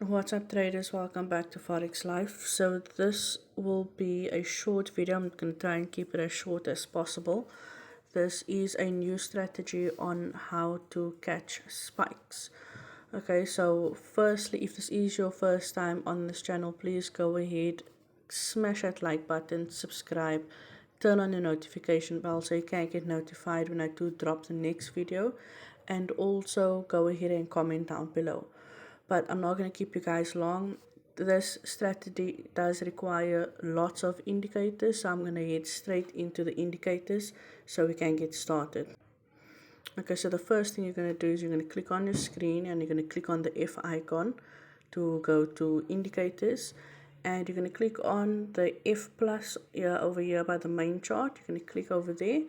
What's up, traders? Welcome back to Forex Life. So this will be a short video. I'm going to try and keep it as short as possible. This is a new strategy on how to catch spikes. Okay, so firstly, if this is your first time on this channel, please go ahead, smash that like button, subscribe, turn on the notification bell so you can get notified when I do drop the next video, and also go ahead and comment down below. But I'm not going to keep you guys long. This strategy does require lots of indicators, so I'm going to head straight into the indicators so we can get started. Okay, so the first thing you're going to do is you're going to click on your screen and you're going to click on the F icon to go to indicators, and you're going to click on the F plus here over here by the main chart. You're going to click over there,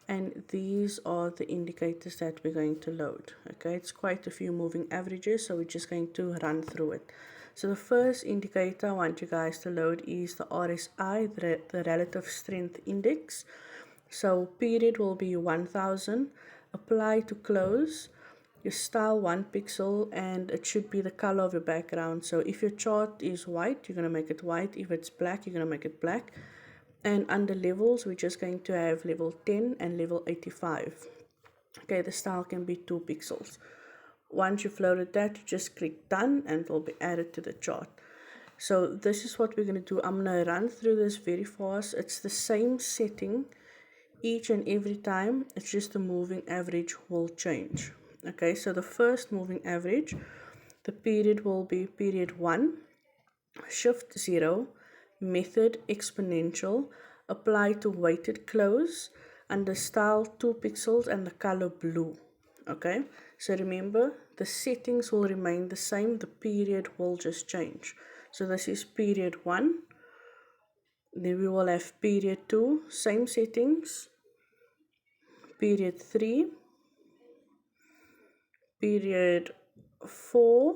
and these are the indicators that we're going to load. Okay, it's quite a few moving averages, so we're just going to run through it. So the first indicator I want you guys to load is the RSI, the relative strength index. So period will be 1000, apply to close, your style 1 pixel, and it should be the color of your background. So if your chart is white, you're going to make it white. If it's black, you're going to make it black. And under levels, we're just going to have level 10 and level 85. Okay, the style can be 2 pixels. Once you've loaded that, you just click done and it will be added to the chart. So this is what we're going to do. I'm going to run through this very fast. It's the same setting each and every time. It's just the moving average will change. Okay, so the first moving average, the period will be period 1, shift 0, method exponential, apply to weighted close, under style 2 pixels and the color blue. Okay, so remember the settings will remain the same, the period will just change. So this is period 1, then we will have period 2, same settings, period 3, period 4,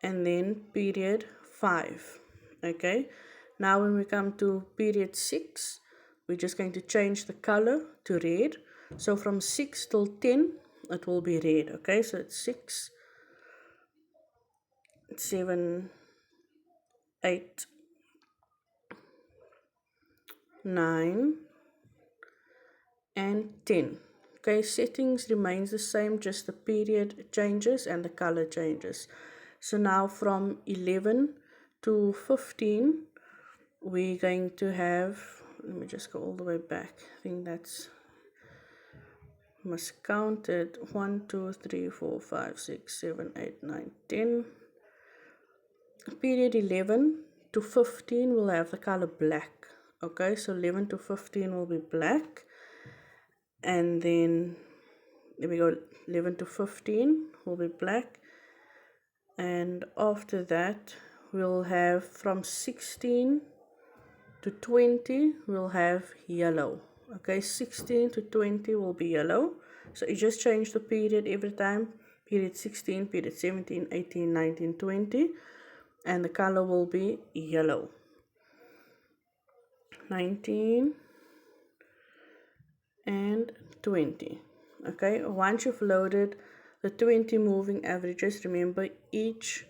and then period 5. Okay, now when we come to period 6, we're just going to change the color to red. So from 6 till 10 it will be red. Okay, so it's 6, 7, 8, 9, and 10. Okay, settings remains the same, just the period changes and the color changes. So now from 11 to 15, we're going to have, let me just go all the way back. I think that's, must count it, 1, 2, 3, 4, 5, 6, 7, 8, 9, 10. Period 11 to 15 will have the color black. Okay, so 11 to 15 will be black, and then there we go, 11 to 15 will be black, and after that we'll have from 16 to 20 we'll have yellow. Okay, 16 to 20 will be yellow. So you just change the period every time, period 16, period 17, 18, 19, 20, and the color will be yellow. 19 and 20. Okay, once you've loaded the 20 moving averages, remember each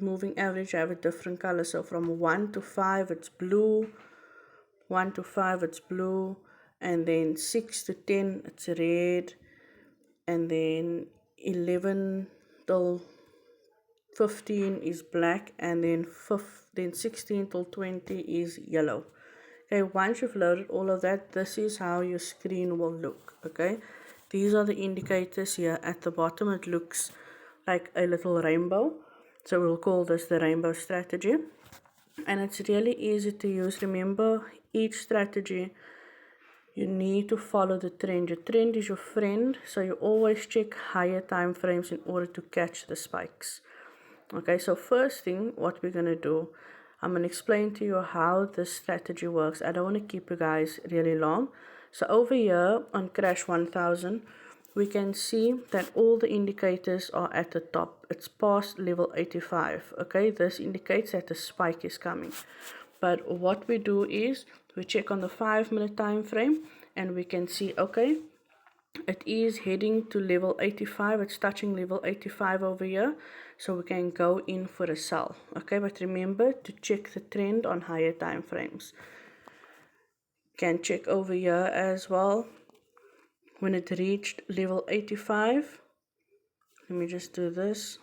moving average have a different color. So from 1 to 5 it's blue, 1 to 5 it's blue, and then 6 to 10 it's red, and then 11 till 15 is black, and then 16 till 20 is yellow. Okay, once you've loaded all of that, this is how your screen will look. Okay, these are the indicators here at the bottom. It looks like a little rainbow, so we'll call this the rainbow strategy, and it's really easy to use. Remember, each strategy you need to follow the trend. Your trend is your friend, so you always check higher time frames in order to catch the spikes. Okay, so first thing what we're going to do, I'm going to explain to you how this strategy works. I don't want to keep you guys really long. So over here on Crash 1000, we can see that all the indicators are at the top. It's past level 85. Okay, this indicates that the spike is coming. But what we do is we check on the 5-minute time frame, and we can see, okay, It is heading to level 85. It's touching level 85 over here. So we can go in for a sell. Okay, but remember to check the trend on higher time frames. Can check over here as well. When it reached level 85, let me just do this.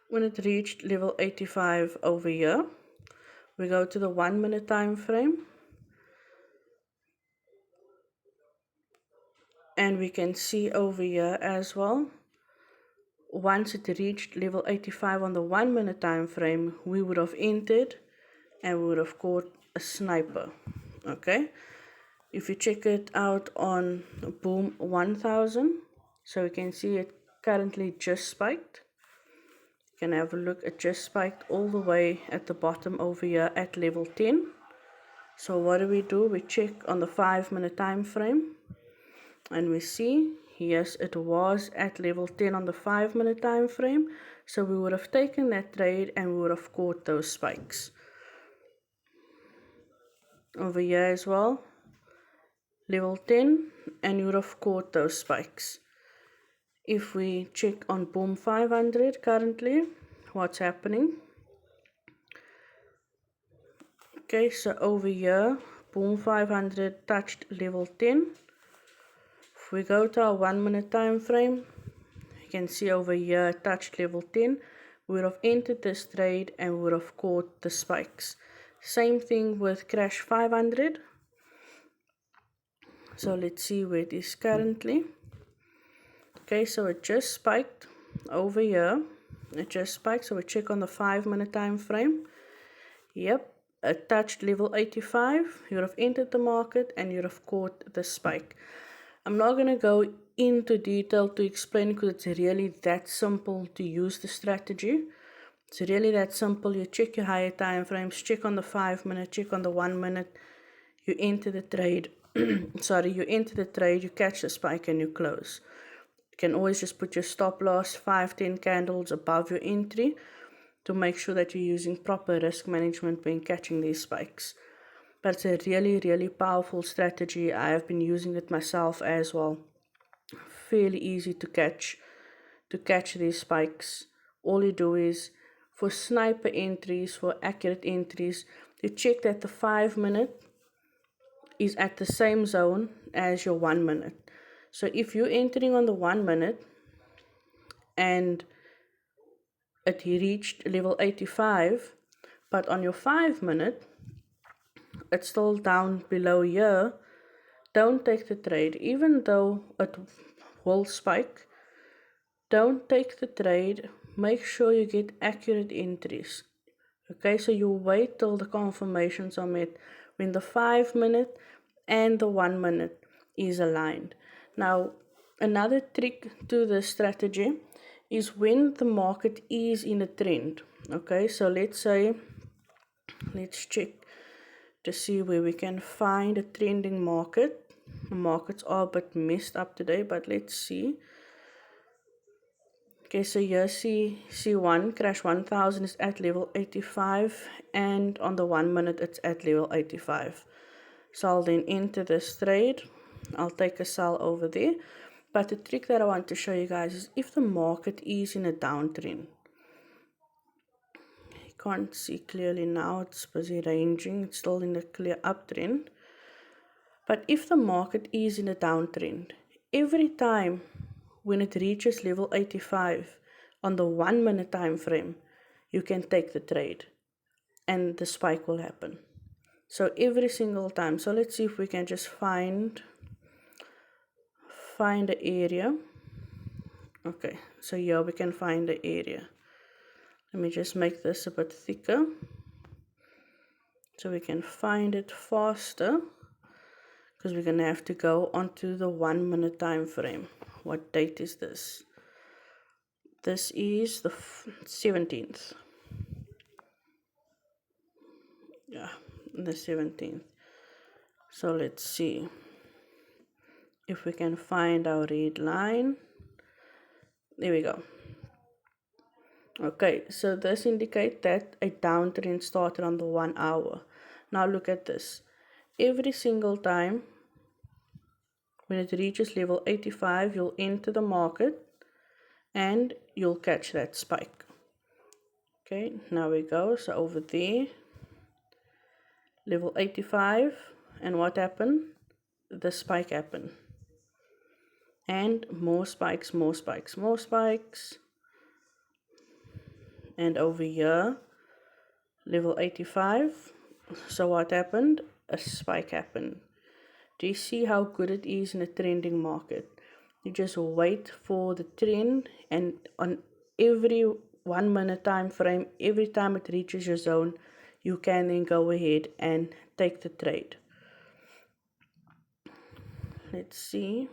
When it reached level 85 over here, we go to the 1 minute time frame. And we can see over here as well, once it reached level 85 on the 1 minute time frame, we would have entered and we would have caught a sniper. Okay, if you check it out on Boom 1000, so you can see it currently just spiked. You can have a look, it just spiked all the way at the bottom over here at level 10. So what do? We check on the 5 minute time frame. And we see, yes, it was at level 10 on the 5 minute time frame. So we would have taken that trade and we would have caught those spikes. Over here as well, level 10, and you would have caught those spikes. If we check on Boom 500 currently, what's happening? Okay, so over here, Boom 500 touched level 10. If we go to our 1 minute time frame, you can see over here touched level 10. We would have entered this trade and we would have caught the spikes. Same thing with Crash 500. So let's see where it is currently. Okay, so it just spiked over here. It just spiked, so we check on the 5 minute time frame. Yep, it touched level 85. You would have entered the market and you would have caught the spike. I'm not going to go into detail to explain because it's really that simple to use the strategy. It's really that simple. You check your higher time frames, check on the 5 minute, check on the 1 minute. You enter the trade. You enter the trade, you catch the spike and you close. You can always just put your stop loss 5-10 candles above your entry to make sure that you're using proper risk management when catching these spikes. But it's a really, really powerful strategy. I have been using it myself as well. Fairly easy to catch these spikes. All you do is, for sniper entries, for accurate entries, you check that the 5 minute is at the same zone as your 1 minute. So if you're entering on the 1 minute and it reached level 85, but on your 5 minute it's still down below here, don't take the trade. Even though it will spike, don't take the trade. Make sure you get accurate entries. Okay, so you wait till the confirmations are met when the 5 minute and the 1 minute is aligned. Now, another trick to this strategy is when the market is in a trend. Okay, so let's check to see where we can find a trending market. The markets are a bit messed up today, but let's see. Okay, so here C1 Crash 1000 is at level 85, and on the 1 minute it's at level 85. So I'll then enter this trade. I'll take a sell over there. But the trick that I want to show you guys is if the market is in a downtrend. You can't see clearly now, it's busy ranging, it's still in a clear uptrend. But if the market is in a downtrend, every time when it reaches level 85 on the 1 minute time frame, you can take the trade and the spike will happen. So every single time. So let's see if we can just find the area. Okay, so here we can find the area. Let me just make this a bit thicker so we can find it faster, because we're gonna have to go onto the 1 minute time frame. What date is this? This is the 17th. Yeah, the 17th. So let's see if we can find our red line. There we go. Okay, so this indicates that a downtrend started on the 1 hour. Now look at this. every single time when it reaches level 85, you'll enter the market and you'll catch that spike. Okay, now we go. So over there, level 85, and what happened? The spike happened. And more spikes, more spikes, more spikes. And over here, level 85. So what happened? A spike happened. Do you see how good it is in a trending market? You just wait for the trend, and on every 1 minute time frame, every time it reaches your zone, you can then go ahead and take the trade. Let's see.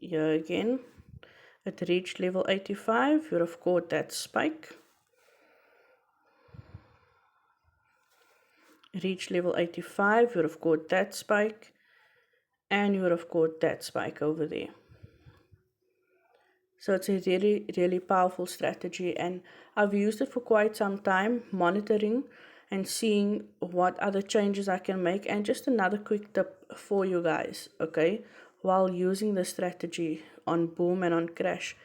Here again, it reached level 85. You would have caught that spike. Reached level 85. You would have caught that spike. And you would have caught that spike over there. So it's a really, really powerful strategy, and I've used it for quite some time, monitoring and seeing what other changes I can make. And just another quick tip for you guys, okay, while using the strategy on boom and on crash,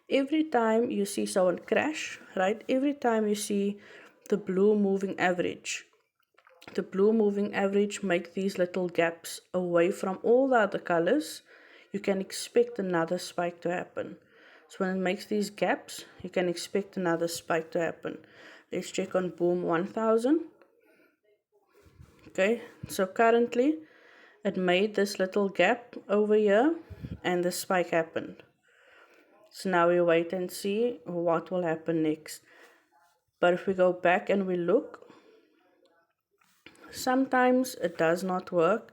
every time you see someone crash, right, every time you see the blue moving average, make these little gaps away from all the other colors, you can expect another spike to happen. So when it makes these gaps, you can expect another spike to happen. Let's check on boom 1000. Okay, so currently it made this little gap over here and the spike happened. So now we wait and see what will happen next. But if we go back and we look, sometimes it does not work,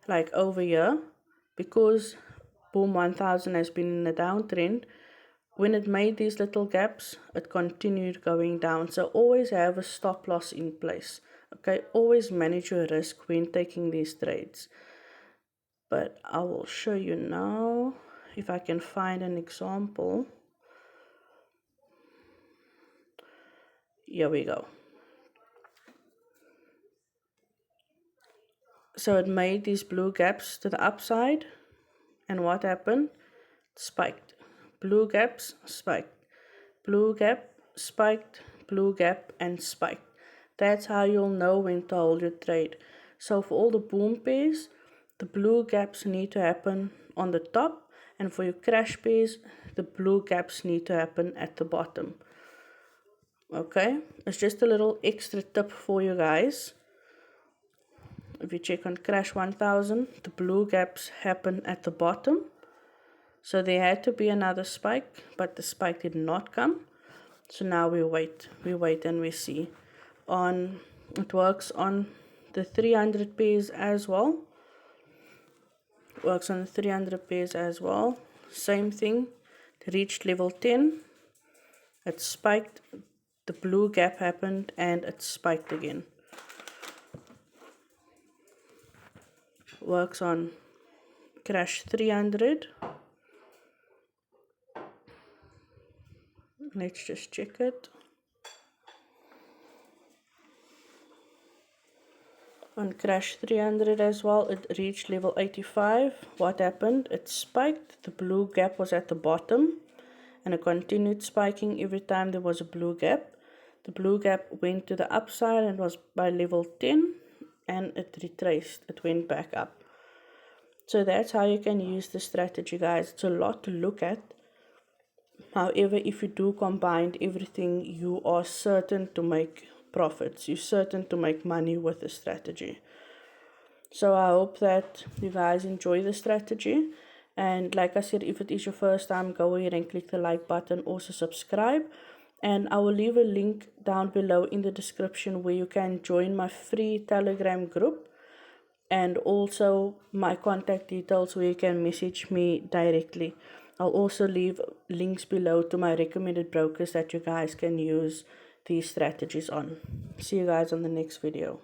like over here, because boom 1000 has been in a downtrend. When it made these little gaps, it continued going down. So always have a stop loss in place. Okay, always manage your risk when taking these trades. But I will show you now if I can find an example. Here we go. So it made these blue gaps to the upside, and what happened? Spiked. Blue gaps, spiked. Blue gap, spiked, blue gap, and spiked. That's how you'll know when to hold your trade. So for all the boom pairs, the blue gaps need to happen on the top, and for your crash pairs, the blue gaps need to happen at the bottom. Okay, it's just a little extra tip for you guys. If you check on crash 1000, the blue gaps happen at the bottom. So there had to be another spike, but the spike did not come. So now we wait and we see. It works on the 300 pairs as well. Works on the 300 pairs as well. Same thing. It reached level 10. It spiked. The blue gap happened and it spiked again. Works on crash 300. Let's just check it. On crash 300 as well, it reached level 85. What happened? It spiked. The blue gap was at the bottom, and it continued spiking every time there was a blue gap. The blue gap went to the upside and was by level 10, and it retraced. It went back up. So that's how you can use the strategy, guys. It's a lot to look at. However, if you do combine everything, you are certain to make profits. You're certain to make money with the strategy. So I hope that you guys enjoy the strategy. And like I said, if it is your first time, go ahead and click the like button. Also subscribe. And I will leave a link down below in the description where you can join my free Telegram group. And also my contact details where you can message me directly. I'll also leave links below to my recommended brokers that you guys can use these strategies on. See you guys on the next video.